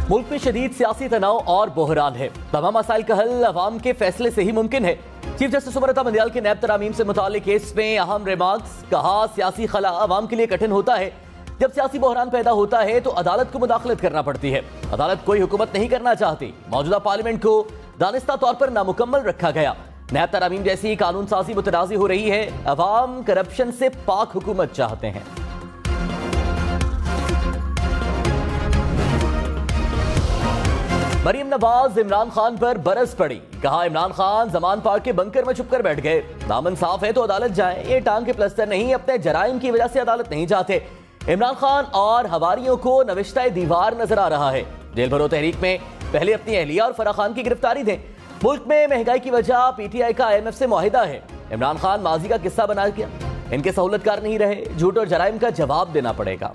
मुल्क में शदीद सियासी तनाव और बहरान है। तमाम मसाइल का हल अवाम के फैसले से ही मुमकिन है। चीफ जस्टिस उमर अता बंदियाल के नैब तरामीम से मुताल्लिक केस में अहम रिमार्क्स। कहा, सियासी खला अवाम के लिए कठिन होता है। जब सियासी बहरान पैदा होता है तो अदालत को मुदाखलत करना पड़ती है। अदालत कोई हुकूमत नहीं करना चाहती। मौजूदा पार्लियामेंट को दानिस्ता तौर पर नामुकम्मल रखा गया। नैब तरामीम जैसी कानून साजी मुतनाज़ी हो रही है। अवाम करप्शन से पाक हुकूमत चाहते हैं। मरीम नवाज इमरान खान पर बरस पड़ी। कहा, इमरान खान जमान पार्क के बंकर में छुपकर बैठ गए। दामन साफ है तो अदालत जाएं। ये टांग के प्लस्तर नहीं, अपने जराइम की वजह से अदालत नहीं जाते। इमरान खान और हवारियों को नविश्ता दीवार नजर आ रहा है। जेल भरो तहरीक में पहले अपनी अहलिया और फराह खान की गिरफ्तारी दें। मुल्क में महंगाई की वजह पीटीआई का IMF से मुआहिदा है। इमरान खान माजी का किस्सा बना दिया। इनके सहूलतकार नहीं रहे। झूठ और जराइम का जवाब देना पड़ेगा।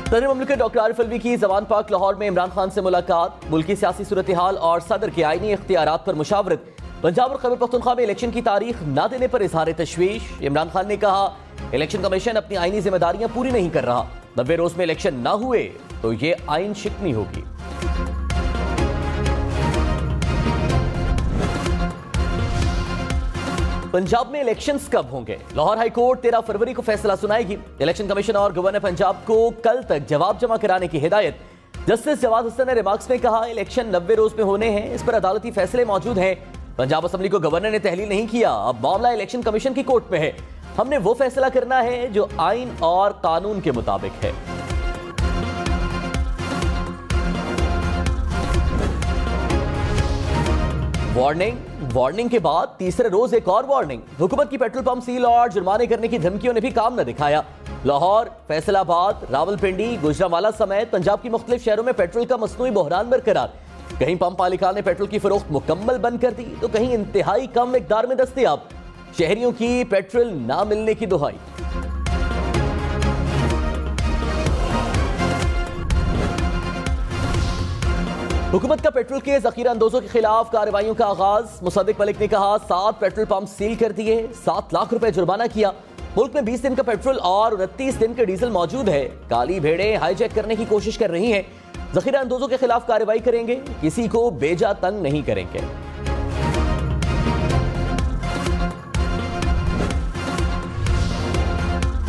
सदर मुमलिकत डॉक्टर आरिफ अलवी की जमान पार्क लाहौर में इमरान खान से मुलाकात। मुल्क की सियासी सूरत हाल और सदर के आईनी इख्तियारात पर मुशावरत। पंजाब और खैबर पख्तूनख्वा में इलेक्शन की तारीख न देने पर इजहार तशवीश। इमरान खान ने कहा, इलेक्शन कमीशन अपनी आईनी जिम्मेदारियां पूरी नहीं कर रहा। 90 रोज में इलेक्शन न हुए तो ये आइन शिकनी होगी। पंजाब में इलेक्शंस कब होंगे? लाहौर हाई कोर्ट 13 फरवरी को फैसला सुनाएगी। इलेक्शन कमीशन और गवर्नर पंजाब को कल तक जवाब जमा कराने की हिदायत। जस्टिस जवाद हसन ने रिमार्क्स में कहा, इलेक्शन 90 रोज में होने हैं। इस पर अदालती फैसले मौजूद हैं। पंजाब असम्बली को गवर्नर ने तहलील नहीं किया। अब मामला इलेक्शन कमीशन की कोर्ट में है। हमने वो फैसला करना है जो आइन और कानून के मुताबिक है। वार्निंग के बाद तीसरे रोज एक और वार्निंग। हुकूमत की पेट्रोल पंप सील और जुर्माने करने की धमकियों ने भी काम न दिखाया। लाहौर, फैसलाबाद, रावलपिंडी, गुजरांवाला समेत पंजाब की मुख्तलिफ शहरों में पेट्रोल का मसनूई बहरान बरकरार। कहीं पंप मालिकान ने पेट्रोल की फरोख्त मुकम्मल बंद कर दी तो कहीं इंतहाई कम मिकदार में दस्तयाब। शहरियों की पेट्रोल ना मिलने की दुहाई। हुकूमत का पेट्रोल के जखीरा अंदोजों के खिलाफ कार्रवाइयों का आगाज। मुसद्दिक मलिक ने कहा, 7 पेट्रोल पंप सील कर दिए, 7 लाख रुपए जुर्माना किया। मुल्क में 20 दिन का पेट्रोल और 29 दिन का डीजल मौजूद है। काली भेड़ें हाईजैक करने की कोशिश कर रही हैं। जखीरा अंदोजों के खिलाफ कार्रवाई करेंगे, किसी को बेजा तंग नहीं करेंगे।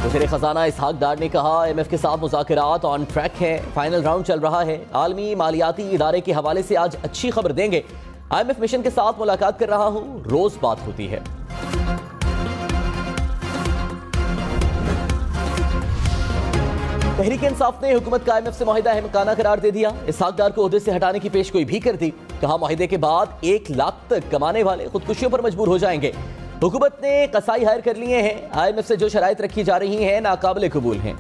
वज़ीर खजाना इसहाक डार ने कहा, IMF के साथ मुज़ाकरात ऑन ट्रैक हैं। फाइनल राउंड चल रहा है। आलमी मालियाती इदारे के हवाले से आज अच्छी खबर देंगे। IMF मिशन के साथ मुलाकात कर रहा हूं, रोज बात होती है। तहरीक इंसाफ ने हुकूमत का IMF से मुआहिदा अहमकाना करार दे दिया। इसहाक डार को ओहदे से हटाने की पेशगोई भी कर दी। कहा, मुआहिदे के बाद 1 लाख तक कमाने वाले खुदकुशियों पर मजबूर हो जाएंगे। हुकूमत ने कसाई हायर कर लिए हैं। IMF से जो शराइत रखी जा रही हैं नाकाबिले कबूल हैं।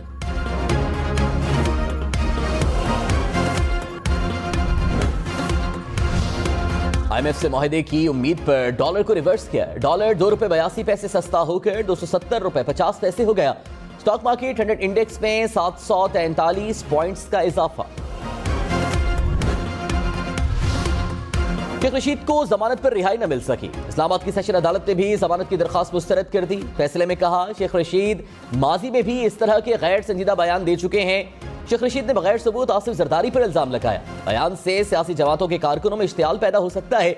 IMF से मुआहिदे की उम्मीद पर डॉलर को रिवर्स किया। डॉलर ₹2.82 सस्ता होकर ₹270.50 हो गया। स्टॉक मार्केट 100 इंडेक्स में 743 पॉइंट्स का इजाफा। शेख रशीद को जमानत पर रिहाई न मिल सकी। इस्लामाबाद की सेशन अदालत ने भी जमानत की दरखास्त मुस्तरद कर दी। फैसले में कहा, शेख रशीद माजी में भी इस तरह के गैर संजीदा बयान दे चुके हैं। शेख रशीद ने बगैर सबूत आसिफ जरदारी पर इल्जाम लगाया। बयान से सियासी जमातों के कारकुनों में इश्तियाल पैदा हो सकता है।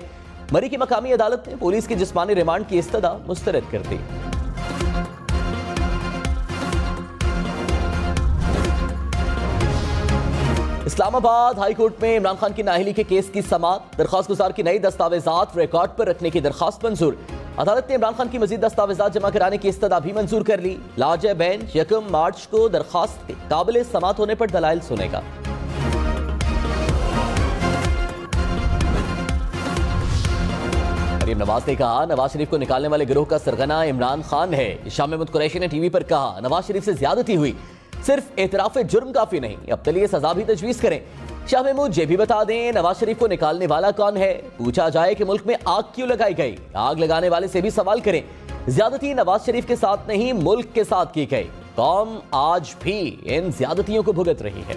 मरी की मकामी अदालत ने पुलिस की जिस्मानी रिमांड की इस्तदा मुस्तरद कर दी। इस्लामाबाद हाई कोर्ट में इमरान खान की नाअहली के केस की समाअत। दरखास्त गुजार की नई दस्तावेजात रिकॉर्ड पर रखने की दरखास्त मंजूर। अदालत ने इमरान खान की मजीद दस्तावेजात जमा कराने की इस्तदा भी मंजूर कर ली। लाज बेंच 1 मार्च को दरखास्त के काबिल समाअत होने पर दलाइल सुनेगा। मरीम नवाज ने कहा, नवाज शरीफ को निकालने वाले गिरोह का सरगना इमरान खान है। शाह महमूद कुरैशी ने टीवी पर कहा, नवाज शरीफ से ज्यादती हुई, सिर्फ एतराफ जुर्म काफी नहीं, अब तलिए सजा भी तजवीज करें। शाह महमूद ये भी बता दें, नवाज शरीफ को निकालने वाला कौन है। पूछा जाए कि मुल्क में आग क्यों लगाई गई, आग लगाने वाले से भी सवाल करें। ज्यादती नवाज शरीफ के साथ नहीं, मुल्क के साथ की गई। कौम आज भी इन ज्यादतियों को भुगत रही है।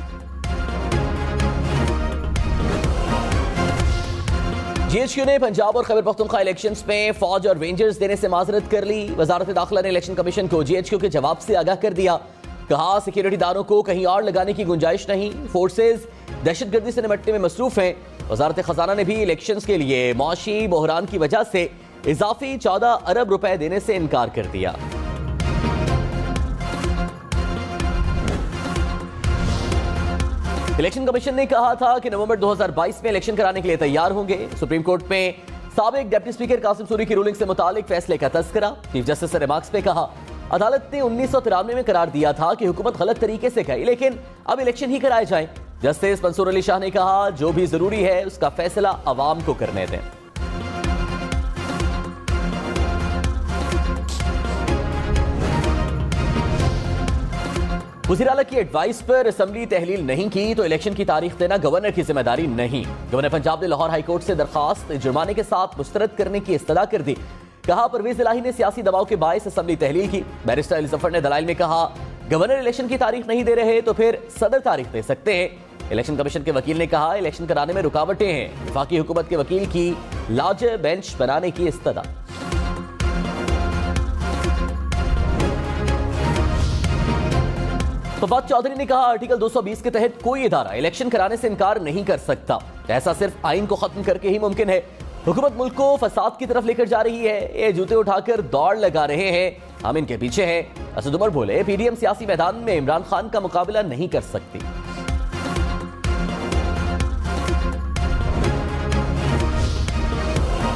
जीएचक्यू ने पंजाब और खैबर पख्तूनख्वा इलेक्शंस में फौज और रेंजर्स देने से माजरत कर ली। वजारत दाखिला ने इलेक्शन कमीशन को जीएचक्यू के जवाब से आगाह कर दिया। कहा सिक्योरिटी दारों को कहीं और लगाने की गुंजाइश नहीं, फोर्सेज दहशतगर्दी से निपटने में मसरूफ हैं। वजारत खजाना ने भी इलेक्शंस के लिए मौशी बहरान की वजह से इजाफी 14 अरब रुपए देने से इनकार कर दिया। इलेक्शन कमीशन ने कहा था कि नवंबर 2022 में इलेक्शन कराने के लिए तैयार होंगे। सुप्रीम कोर्ट में साबिक डिप्टी स्पीकर कासिम सूरी की रूलिंग से मुतालिक फैसले का तस्करा। चीफ जस्टिस ने रिमार्क्स में कहा, अदालत ने 1993 में करार दिया था कि हुकूमत गलत तरीके से गई, लेकिन अब इलेक्शन ही कराए जाएं। जस्टिस मंसूर अली शाह ने कहा, जो भी जरूरी है उसका फैसला अवाम को करने दें। वज़ीर आला की एडवाइस पर असेंबली तहलील नहीं की तो इलेक्शन की तारीख देना गवर्नर की जिम्मेदारी नहीं। गवर्नर पंजाब ने लाहौर हाईकोर्ट से दरखास्त जुर्माने के साथ मुस्तरद करने की इस्तदा कर दी। कहा, परवेज इलाही ने सियासी दबाव के बायस असेंबली तहलील की। बैरिस्टर अली जफर ने दलाइल में कहा, गवर्नर इलेक्शन की तारीख नहीं दे रहे तो फिर सदर तारीख दे सकते हैं। इलेक्शन कमीशन के वकील ने कहा, इलेक्शन कराने में रुकावटें हैं। वफाकी हुकूमत के वकील की लार्जर बेंच बनाने की इस्तदा। फवाद चौधरी ने कहा, आर्टिकल 220 के तहत कोई इदारा इलेक्शन कराने से इनकार नहीं कर सकता। ऐसा सिर्फ आइन को खत्म करके ही मुमकिन है। हुकूमत मुल्क को फसाद की तरफ लेकर जा रही है, ये जूते उठाकर दौड़ लगा रहे हैं, हम इनके पीछे हैं। असद उमर बोले, पीडीएम सियासी मैदान में इमरान खान का मुकाबला नहीं कर सकती।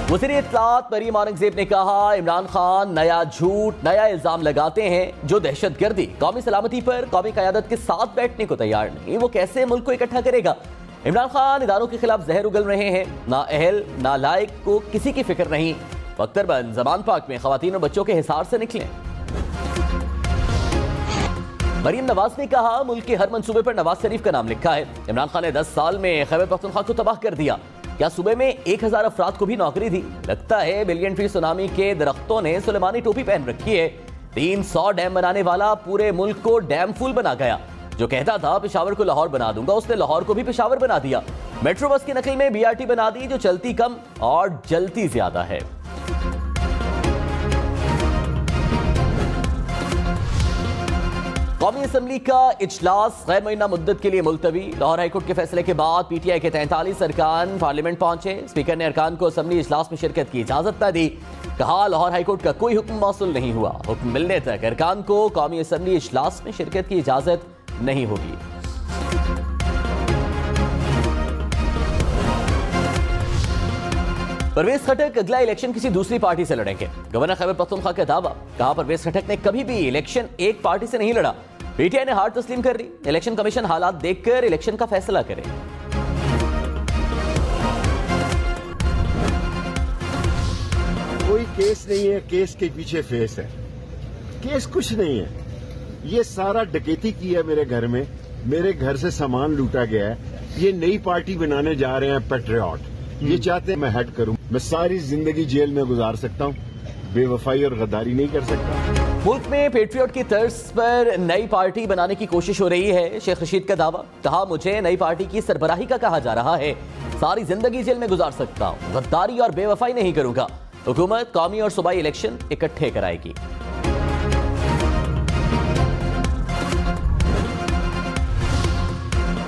वज़ीर इत्तलात मरीम औरंगजेब ने कहा, इमरान खान नया झूठ नया इल्जाम लगाते हैं। जो दहशतगर्दी कौमी सलामती पर कौमी क़यादत के साथ बैठने को तैयार नहीं, वो कैसे मुल्क को इकट्ठा करेगा। इमरान खान इदारों के खिलाफ जहर उगल रहे हैं। ना अहल ना लायक को किसी की फिक्र नहीं। बख्तरबंद जमान पाक में खवातीन और बच्चों के हिसार से निकलें। मरीम नवाज ने कहा, मुल्क के हर मंसूबे पर नवाज शरीफ का नाम लिखा है। इमरान खान ने 10 साल में खैबर पख्तूनख्वा को तबाह कर दिया। क्या सूबे में 1000 अफराद को भी नौकरी दी? लगता है बिलियन ट्री सुनामी के दरख्तों ने सुलेमानी टोपी पहन रखी है। 300 डैम बनाने वाला पूरे मुल्क को डैम फुल बना गया। जो कहता था पेशावर को लाहौर बना दूंगा, उसने लाहौर को भी पेशावर बना दिया। मेट्रो बस की नकल में बीआरटी बना दी, जो चलती कम और जलती ज्यादा है। कौमी असम्बली का इजलास गैर मुअय्यना मुद्दत के लिए मुलतवी। लाहौर हाईकोर्ट के फैसले के बाद पीटीआई के 43 अरकान पार्लियामेंट पहुंचे। स्पीकर ने अरकान को असम्बली इजलास में शिरकत की इजाजत न दी। कहा, लाहौर हाईकोर्ट का कोई हुक्म मौसूल नहीं हुआ। हुक्म मिलने तक अरकान को कौमी असम्बली इजलास में शिरकत की इजाजत नहीं होगी। परवेज खटक अगला इलेक्शन किसी दूसरी पार्टी से लड़ेंगे। गवर्नर खैबर पख्तूनख्वा का दावा। कहा, परवेज खटक ने कभी भी इलेक्शन एक पार्टी से नहीं लड़ा। पीटीआई ने हार तस्लीम कर ली। इलेक्शन कमीशन हालात देखकर इलेक्शन का फैसला करे। कोई केस नहीं है, केस के पीछे फेस है। केस कुछ नहीं है, ये सारा डकैती की है मेरे घर में, मेरे घर से सामान लूटा गया है। ये नई पार्टी बनाने जा रहे हैं पेट्रियट। ये चाहते हैं मैं हेड करूं। मैं सारी जिंदगी जेल में गुजार सकता हूं, बेवफाई और गद्दारी नहीं कर सकता। मुल्क में पेट्रियट की तर्ज पर नई पार्टी बनाने की कोशिश हो रही है। शेख रशीद का दावा। कहा, मुझे नई पार्टी की सरबराही का कहा जा रहा है। सारी जिंदगी जेल में गुजार सकता हूं, गद्दारी और बेवफाई नहीं करूंगा। हुकूमत कौमी और सूबाई इलेक्शन इकट्ठे कराएगी।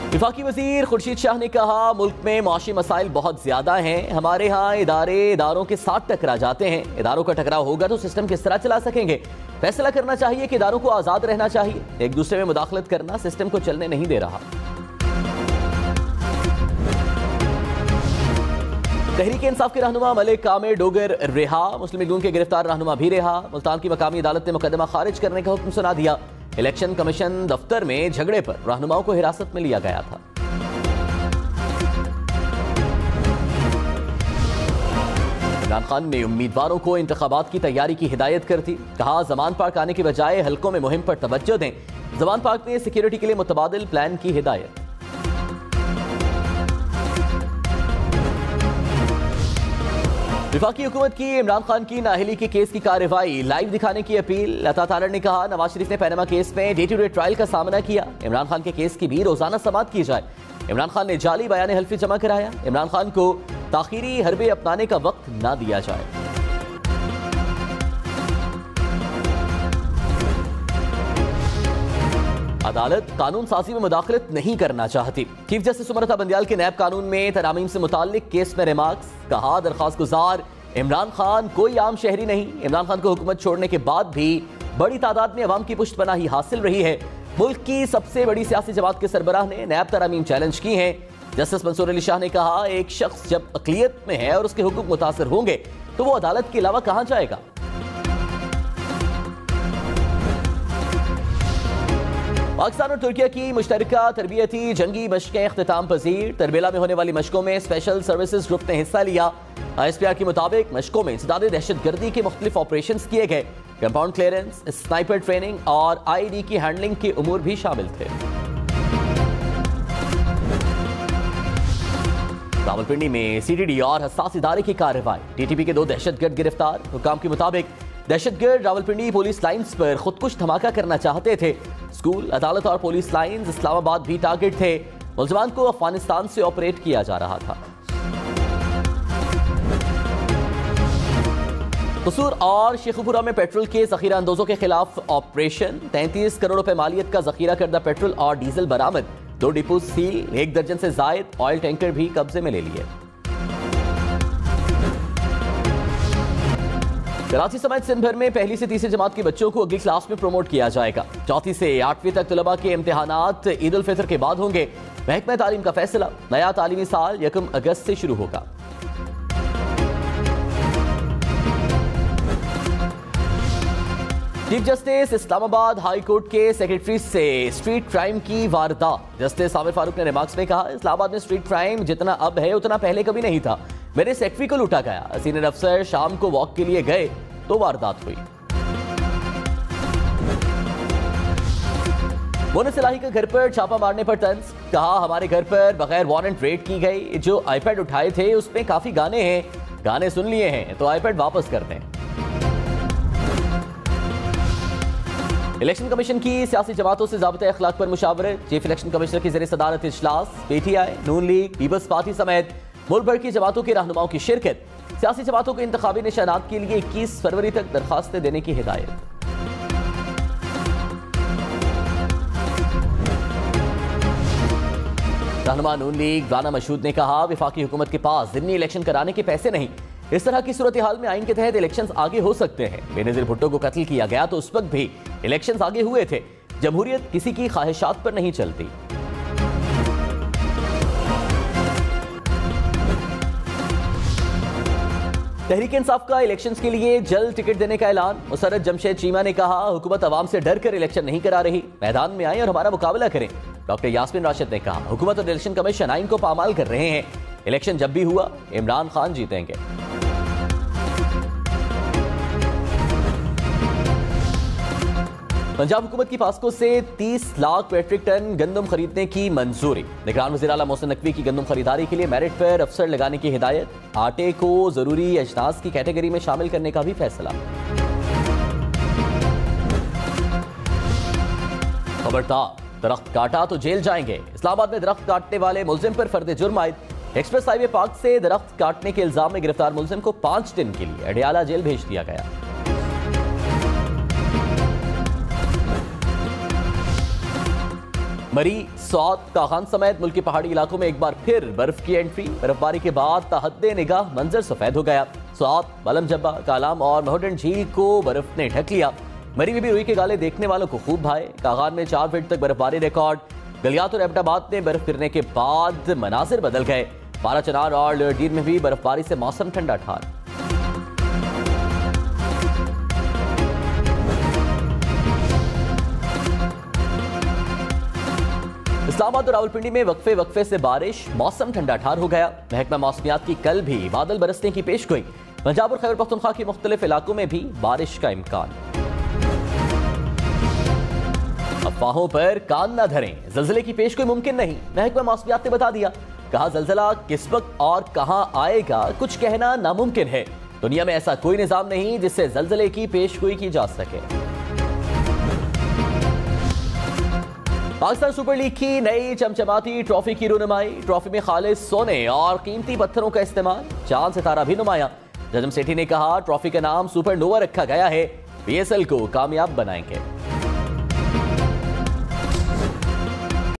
वफाकी वजीर खुर्शीद शाह ने कहा, मुल्क में माशी मसाइल बहुत ज्यादा हैं। हमारे यहाँ इदारों के साथ टकरा जाते हैं। इदारों का टकराव होगा तो सिस्टम किस तरह चला सकेंगे। फैसला करना चाहिए कि इदारों को आजाद रहना चाहिए। एक दूसरे में मुदाखलत करना सिस्टम को चलने नहीं दे रहा। तहरीक इंसाफ के रहनुमा मलिक कामिर डोगर रिहा। मुस्लिम लीग नून के गिरफ्तार रहनुमा भी रिहा। मुल्तान की मकामी अदालत ने मुकदमा खारिज करने का हुक्म सुना दिया। इलेक्शन कमीशन दफ्तर में झगड़े पर रहनुमाओं को हिरासत में लिया गया था। इमरान खान ने उम्मीदवारों को इंतखाबात की तैयारी की हिदायत कर दी। कहा, जमान पार्क आने की बजाय हल्कों में मुहिम पर तवज्जो दें। जमान पार्क में सिक्योरिटी के लिए मुतबादिल प्लान की हिदायत। वफाकी हुकूमत की इमरान खान की नाअहली के केस की कार्रवाई लाइव दिखाने की अपील। लता तारड़ ने कहा, नवाज शरीफ ने पैनामा केस में डे टू डे ट्रायल का सामना किया। इमरान खान के केस की भी रोजाना समाअत की जाए। इमरान खान ने जाली बयान हल्फी जमा कराया। इमरान खान को ताखीरी हरबे अपनाने का वक्त ना दिया जाए। अदालत कानून साजी में मुदाखलत नहीं करना चाहती। चीफ जस्टिस सुमरता बंदियाल के नैब कानून में तरामीम से मुताल्लिक केस में रिमार्क्स। कहा, दरखास्त गुजार इमरान खान कोई आम शहरी नहीं। इमरान खान को हुकूमत छोड़ने के बाद भी बड़ी तादाद में अवाम की पुष्टपनाही हासिल रही है। मुल्क की सबसे बड़ी सियासी जमात के सरबराह ने नैब तरामीम चैलेंज की हैं। जस्टिस मंसूर अली शाह ने कहा, एक शख्स जब अक़लियत में है और उसके हुकूक मुतासर होंगे तो वो अदालत के अलावा कहां जाएगा। पाकिस्तान और तुर्किया की मुश्तरका तरबियती जंगी मशकें इख्तिताम पजीर। तरबेला में होने वाली मशकों में स्पेशल सर्विसेज ग्रुप ने हिस्सा लिया। ISPR के मुताबिक मशकों में इंसदादे दहशतगर्दी के मुख्तलिफ ऑपरेशन किए गए। कंपाउंड क्लियरेंस, स्नाइपर ट्रेनिंग और IED की हैंडलिंग के उमूर भी शामिल थे। रावलपिंडी में CTD और हसास इदारे की कार्रवाई। TTP के 2 दहशतगर्द गिरफ्तार। हुकाम के मुताबिक दहशतगर्द रावलपिंडी पुलिस लाइंस पर खुदकुश धमाका करना चाहते थे। स्कूल, अदालत और पुलिस लाइंस इस्लामाबाद भी टारगेट थे। मुलजमान को अफगानिस्तान से ऑपरेट किया जा रहा था। कसूर और शेखुपुरा में पेट्रोल के जखीरा अंदोजों के खिलाफ ऑपरेशन। 33 करोड़ रुपए मालियत का जखीरा करदा पेट्रोल और डीजल बरामद। 2 डिपो सील, 1 दर्जन से जायद ऑयल टैंकर भी कब्जे में ले लिए। कराची समेत सिंध भर में पहली से तीसरी जमात के बच्चों को अगली क्लास में प्रमोट किया जाएगा। 4वीं से 8वीं तक तलबा के इम्तिहानात ईद उल फितर के बाद होंगे। महकमा तालीम का फैसला, नया तालीमी साल 1 अगस्त से शुरू होगा। Chief justice Islamabad high court के सेक्रेटरी से स्ट्रीट क्राइम की वारदात। जस्टिस आमिर फारूक ने रिमार्क्स में कहा, इस्लामाबाद में स्ट्रीट क्राइम जितना अब है उतना पहले कभी नहीं था। मेरे सेक्रेटरी को लूटा गया। सीनियर अफसर शाम को वॉक के लिए गए तो वारदात हुई। बोनस इलाही के घर पर छापा मारने पर तंज। कहा, हमारे घर पर बगैर वारंट रेड की गई। जो आईपैड उठाए थे उसमें काफी गाने हैं, गाने सुन लिए हैं तो आईपैड वापस कर दें। इलेक्शन कमीशन की सियासी जमातों से ज़ाब्ते अखलाक पर मुशावरत। चीफ इलेक्शन कमिश्नर की ज़रिए सदारत इजलास। PTI, नून लीग, पीपल्स पार्टी समेत मुल्क भर की जमातों के रहनुमाओं की शिरकत। सियासी जमातों को इंतखाबी निशानात के लिए 21 फरवरी तक दरखास्तें देने की हिदायत। रहनुमा नून लीग राना मशहूद ने कहा, विफाकी हुकूमत के पास ज़िमनी इलेक्शन कराने के पैसे नहीं। इस तरह की सूरत हाल में आइन के तहत इलेक्शंस आगे हो सकते हैं। बेनजीर भुट्टो को कत्ल किया गया तो उस वक्त भी इलेक्शंस आगे हुए थे। जमहूरियत किसी की ख्वाहिशात पर नहीं चलती। तहरीक इंसाफ का इलेक्शंस के लिए जल्द टिकट देने का ऐलान। मुसर्रत जमशेद चीमा ने कहा, हुकूमत अवाम से डर कर इलेक्शन नहीं करा रही, मैदान में आए और हमारा मुकाबला करें। डॉक्टर यास्मीन राशिद ने कहा, हुकूमत और इलेक्शन कमीशन आइन को पामाल कर रहे हैं। इलेक्शन जब भी हुआ इमरान खान जीतेंगे। पंजाब हुकूमत की पास्को से 30 लाख मेट्रिक टन गंदम खरीदने की मंजूरी। निगरान वज़ीर आला मोहसिन नकवी की गंदम खरीदारी के लिए मेरिट पर अफसर लगाने की हिदायत। आटे को जरूरी अजनास की कैटेगरी में शामिल करने का भी फैसला। खबरदार, दरख्त काटा तो जेल जाएंगे। इस्लामाबाद में दरख्त काटने वाले मुलजिम पर फर्द जुर्म आयद। एक्सप्रेस हाईवे पार्क से दरख्त काटने के इल्जाम में गिरफ्तार मुलजिम को 5 दिन के लिए अडियाला जेल भेज दिया गया। मरी, सौत, कागान समेत मुल्क के पहाड़ी इलाकों में एक बार फिर बर्फ की एंट्री। बर्फबारी के बाद ताहद्दे निगाह मंजर सफेद हो गया। सौत, बलम जब्बा, कालाम और महोडन झील को बर्फ ने ढक लिया। मरी में भी रुई के गाले देखने वालों को खूब भाए। कागान में 4 फीट तक बर्फबारी रिकॉर्ड। गलियात और एबटाबाद में बर्फ गिरने के बाद मनाजिर बदल गए। बारा चनार और लेडीर में भी बर्फबारी से मौसम ठंडा ठार। इस्लामाबाद और रावलपिंडी में वक्फे से बारिश, मौसम ठंडा ठार हो गया। महकमा मौसमियात की कल भी बादल बरसने की पेशगोई। पंजाब और खैबर पख्तूनख्वा के मुख्तलिफ इलाकों में भी बारिश का इम्कान। अफवाहों पर कान न धरें, जल्जले की पेशगोई मुमकिन नहीं। महकमा मौसमियात ने बता दिया। कहा, जल्जला किस वक्त और कहां आएगा कुछ कहना नामुमकिन है। दुनिया में ऐसा कोई निजाम नहीं जिससे जल्जले की पेशगोई की जा सके। पाकिस्तान सुपर लीग की नई चमचमाती ट्रॉफी की रुनुमाई। ट्रॉफी में खालिस सोने और कीमती पत्थरों का इस्तेमाल, चांद सितारा भी नुमाया। जजम सेठी ने कहा ट्रॉफी का नाम सुपर नोवा रखा गया है, PSL को कामयाब बनाएंगे।